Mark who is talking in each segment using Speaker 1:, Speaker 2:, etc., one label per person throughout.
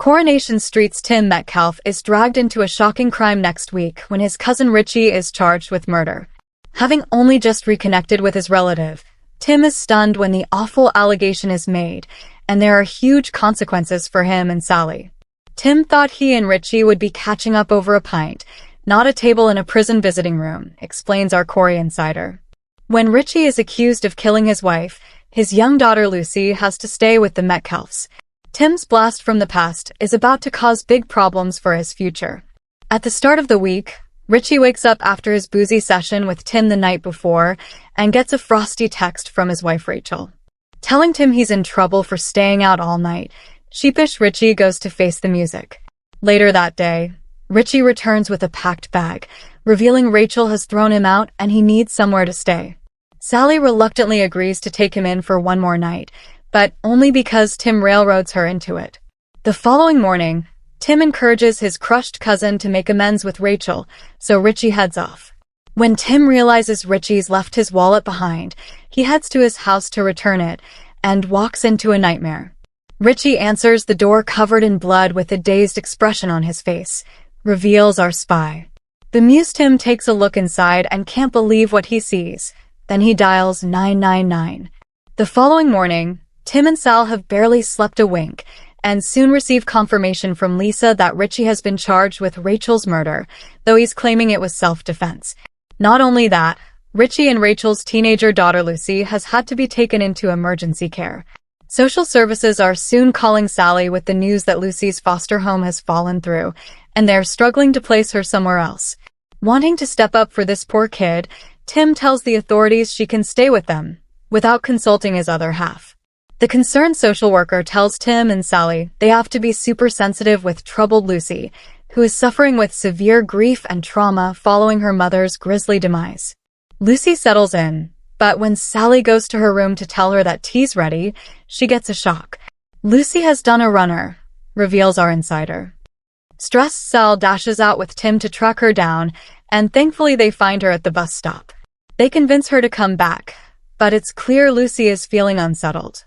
Speaker 1: Coronation Street's Tim Metcalfe is dragged into a shocking crime next week when his cousin Richie is charged with murder. Having only just reconnected with his relative, Tim is stunned when the awful allegation is made, and there are huge consequences for him and Sally. Tim thought he and Richie would be catching up over a pint, not a table in a prison visiting room, explains our Corrie insider. When Richie is accused of killing his wife, his young daughter Lucy has to stay with the Metcalfes. Tim's blast from the past is about to cause big problems for his future. At the start of the week, Richie wakes up after his boozy session with Tim the night before and gets a frosty text from his wife Rachel, telling Tim he's in trouble for staying out all night. Sheepish Richie goes to face the music. Later that day, Richie returns with a packed bag, revealing Rachel has thrown him out and he needs somewhere to stay. Sally reluctantly agrees to take him in for one more night, but only because Tim railroads her into it. The following morning, Tim encourages his crushed cousin to make amends with Rachel, so Richie heads off. When Tim realizes Richie's left his wallet behind, he heads to his house to return it and walks into a nightmare. Richie answers the door covered in blood with a dazed expression on his face, reveals our spy. Bemused Tim takes a look inside and can't believe what he sees. Then he dials 999. The following morning, Tim and Sal have barely slept a wink, and soon receive confirmation from Lisa that Richie has been charged with Rachel's murder, though he's claiming it was self-defense. Not only that, Richie and Rachel's teenager daughter Lucy has had to be taken into emergency care. Social services are soon calling Sally with the news that Lucy's foster home has fallen through, and they're struggling to place her somewhere else. Wanting to step up for this poor kid, Tim tells the authorities she can stay with them, without consulting his other half. The concerned social worker tells Tim and Sally they have to be super sensitive with troubled Lucy, who is suffering with severe grief and trauma following her mother's grisly demise. Lucy settles in, but when Sally goes to her room to tell her that tea's ready, she gets a shock. Lucy has done a runner, reveals our insider. Stressed Sal dashes out with Tim to track her down, and thankfully they find her at the bus stop. They convince her to come back, but it's clear Lucy is feeling unsettled.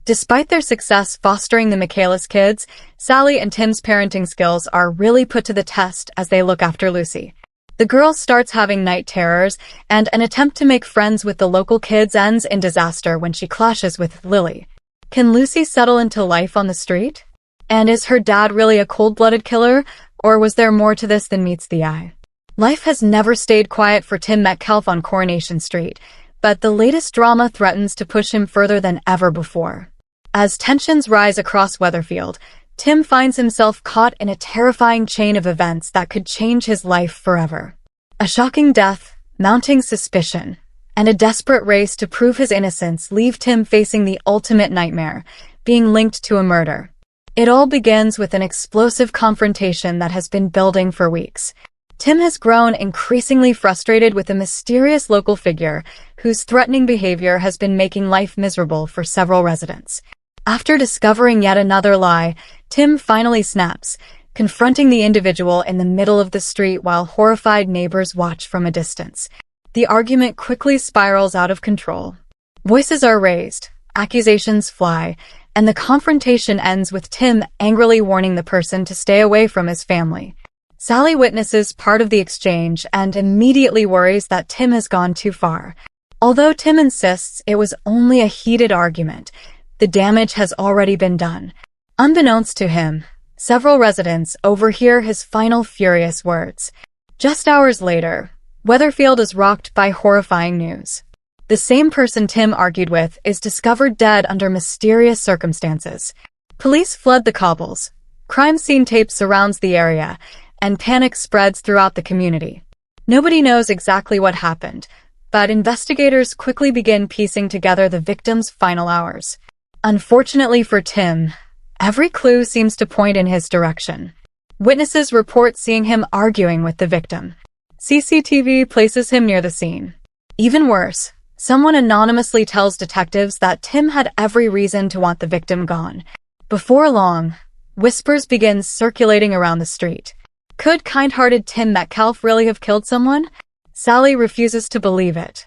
Speaker 1: Despite their success fostering the Michaelis kids, Sally and Tim's parenting skills are really put to the test as they look after Lucy. The girl starts having night terrors, and an attempt to make friends with the local kids ends in disaster when she clashes with Lily. Can Lucy settle into life on the street? And is her dad really a cold-blooded killer, or was there more to this than meets the eye? Life has never stayed quiet for Tim Metcalfe on Coronation Street, but the latest drama threatens to push him further than ever before. As tensions rise across Weatherfield, Tim finds himself caught in a terrifying chain of events that could change his life forever. A shocking death, mounting suspicion, and a desperate race to prove his innocence leave Tim facing the ultimate nightmare, being linked to a murder. It all begins with an explosive confrontation that has been building for weeks. Tim has grown increasingly frustrated with a mysterious local figure whose threatening behavior has been making life miserable for several residents. After discovering yet another lie, Tim finally snaps, confronting the individual in the middle of the street while horrified neighbors watch from a distance. The argument quickly spirals out of control. Voices are raised, accusations fly, and the confrontation ends with Tim angrily warning the person to stay away from his family. Sally witnesses part of the exchange and immediately worries that Tim has gone too far. Although Tim insists it was only a heated argument, the damage has already been done. Unbeknownst to him, several residents overhear his final furious words. Just hours later, Weatherfield is rocked by horrifying news. The same person Tim argued with is discovered dead under mysterious circumstances. Police flood the cobbles. Crime scene tape surrounds the area, and panic spreads throughout the community. Nobody knows exactly what happened, but investigators quickly begin piecing together the victim's final hours. Unfortunately for Tim, every clue seems to point in his direction. Witnesses report seeing him arguing with the victim. CCTV places him near the scene. Even worse, someone anonymously tells detectives that Tim had every reason to want the victim gone. Before long, whispers begin circulating around the street. Could kind-hearted Tim Metcalfe really have killed someone? Sally refuses to believe it.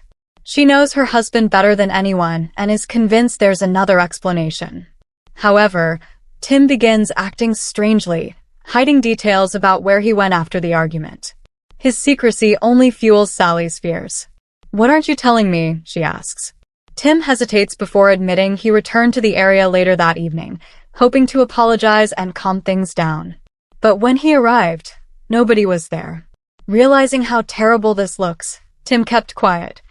Speaker 1: She knows her husband better than anyone and is convinced there's another explanation. However, Tim begins acting strangely, hiding details about where he went after the argument. His secrecy only fuels Sally's fears. "What aren't you telling me?" she asks. Tim hesitates before admitting he returned to the area later that evening, hoping to apologize and calm things down. But when he arrived, nobody was there. Realizing how terrible this looks, Tim kept quiet.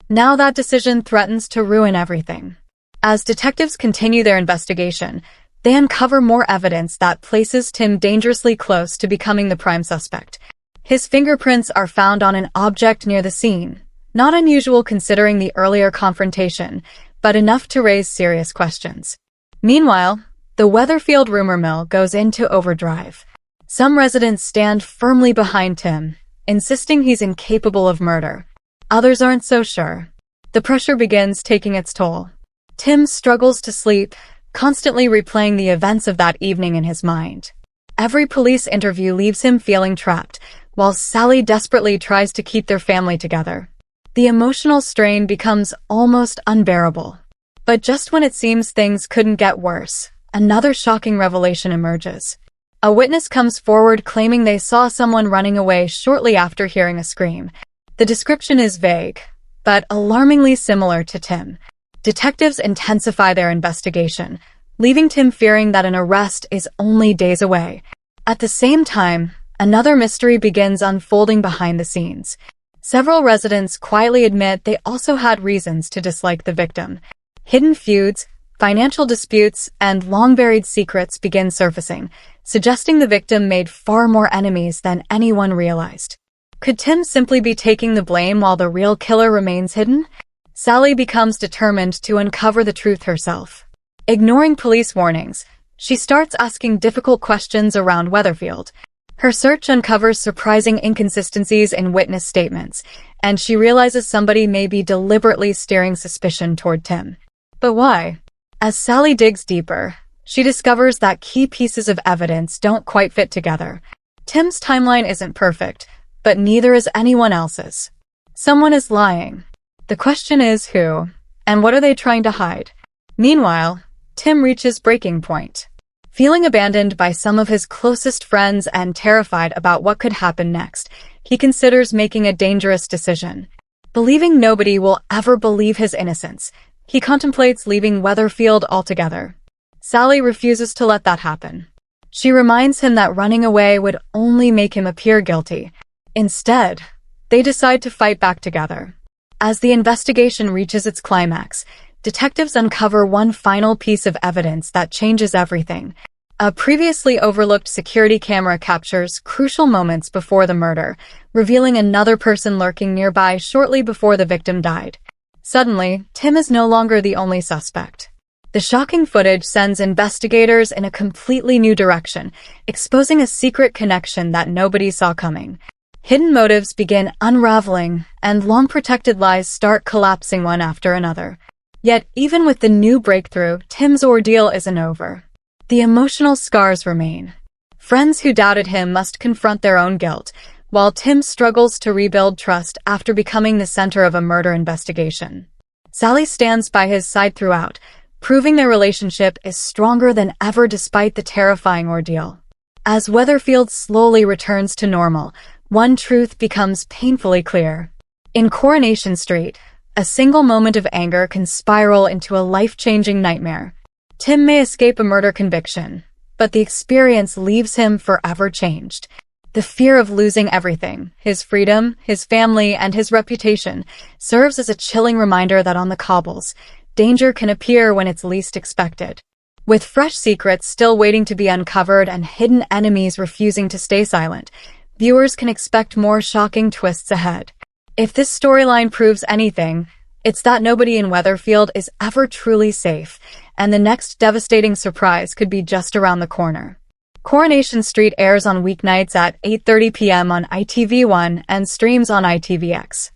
Speaker 1: Now that decision threatens to ruin everything. As detectives continue their investigation, they uncover more evidence that places Tim dangerously close to becoming the prime suspect. His fingerprints are found on an object near the scene, not unusual considering the earlier confrontation, but enough to raise serious questions. Meanwhile, the Weatherfield rumor mill goes into overdrive. Some residents stand firmly behind Tim, insisting he's incapable of murder. Others aren't so sure. The pressure begins taking its toll. Tim struggles to sleep, constantly replaying the events of that evening in his mind. Every police interview leaves him feeling trapped, while Sally desperately tries to keep their family together. The emotional strain becomes almost unbearable. But just when it seems things couldn't get worse, another shocking revelation emerges. A witness comes forward claiming they saw someone running away shortly after hearing a scream. The description is vague, but alarmingly similar to Tim. Detectives intensify their investigation, leaving Tim fearing that an arrest is only days away. At the same time, another mystery begins unfolding behind the scenes. Several residents quietly admit they also had reasons to dislike the victim. Hidden feuds, financial disputes, and long-buried secrets begin surfacing, suggesting the victim made far more enemies than anyone realized. Could Tim simply be taking the blame while the real killer remains hidden? Sally becomes determined to uncover the truth herself. Ignoring police warnings, she starts asking difficult questions around Weatherfield. Her search uncovers surprising inconsistencies in witness statements, and she realizes somebody may be deliberately steering suspicion toward Tim. But why? As Sally digs deeper, she discovers that key pieces of evidence don't quite fit together. Tim's timeline isn't perfect, but neither is anyone else's. Someone is lying. The question is who, and what are they trying to hide? Meanwhile, Tim reaches breaking point. Feeling abandoned by some of his closest friends and terrified about what could happen next, he considers making a dangerous decision. Believing nobody will ever believe his innocence, he contemplates leaving Weatherfield altogether. Sally refuses to let that happen. She reminds him that running away would only make him appear guilty. Instead, they decide to fight back together. As the investigation reaches its climax, detectives uncover one final piece of evidence that changes everything. A previously overlooked security camera captures crucial moments before the murder, revealing another person lurking nearby shortly before the victim died. Suddenly, Tim is no longer the only suspect. The shocking footage sends investigators in a completely new direction, exposing a secret connection that nobody saw coming. Hidden motives begin unraveling, and long-protected lies start collapsing one after another. Yet, even with the new breakthrough, Tim's ordeal isn't over. The emotional scars remain. Friends who doubted him must confront their own guilt, while Tim struggles to rebuild trust after becoming the center of a murder investigation. Sally stands by his side throughout, proving their relationship is stronger than ever despite the terrifying ordeal. As Weatherfield slowly returns to normal, one truth becomes painfully clear. In Coronation Street, a single moment of anger can spiral into a life-changing nightmare. Tim may escape a murder conviction, but the experience leaves him forever changed. The fear of losing everything, his freedom, his family, and his reputation, serves as a chilling reminder that on the cobbles, danger can appear when it's least expected. With fresh secrets still waiting to be uncovered and hidden enemies refusing to stay silent, viewers can expect more shocking twists ahead. If this storyline proves anything, it's that nobody in Weatherfield is ever truly safe, and the next devastating surprise could be just around the corner. Coronation Street airs on weeknights at 8:30 p.m. on ITV1 and streams on ITVX.